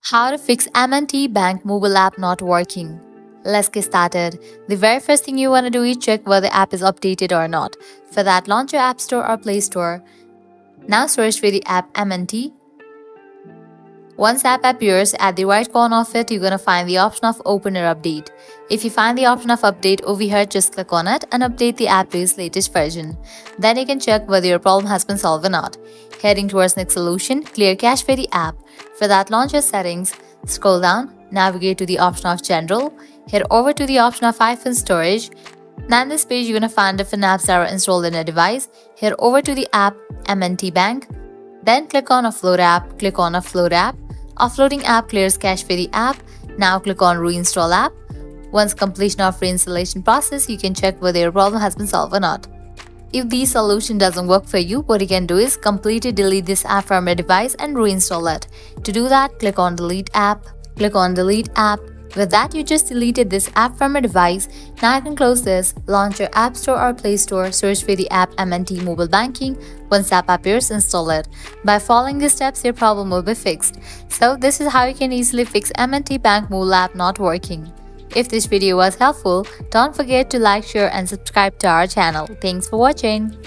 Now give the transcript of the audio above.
How to fix M&T Bank mobile app not working. Let's get started. The very first thing you want to do is check whether the app is updated or not. For that, launch your App Store or Play Store. Now search for the app M&T. Once the app appears, at the right corner of it, you're going to find the option of Open or Update. If you find the option of Update over here, just click on it and update the app to its latest version. Then you can check whether your problem has been solved or not. Heading towards next solution, clear cache for the app. For that, launch your settings, scroll down, navigate to the option of General, head over to the option of iPhone Storage. Now in this page, you're going to find different apps that are installed in a device. Head over to the app M&T Bank. Then click on Offload app, click on Offload app. Offloading app clears cache for the app. Now click on Reinstall app. Once completion of reinstallation process, you can check whether your problem has been solved or not. If the solution doesn't work for you, what you can do is completely delete this app from your device and reinstall it. To do that, click on Delete app. Click on Delete app. With that, you just deleted this app from your device. Now you can close this, launch your App Store or Play Store, search for the app M&T Mobile Banking. Once the app appears, install it. By following these steps, your problem will be fixed. So this is how you can easily fix M&T Bank mobile app not working. If this video was helpful, don't forget to like, share and subscribe to our channel. Thanks for watching.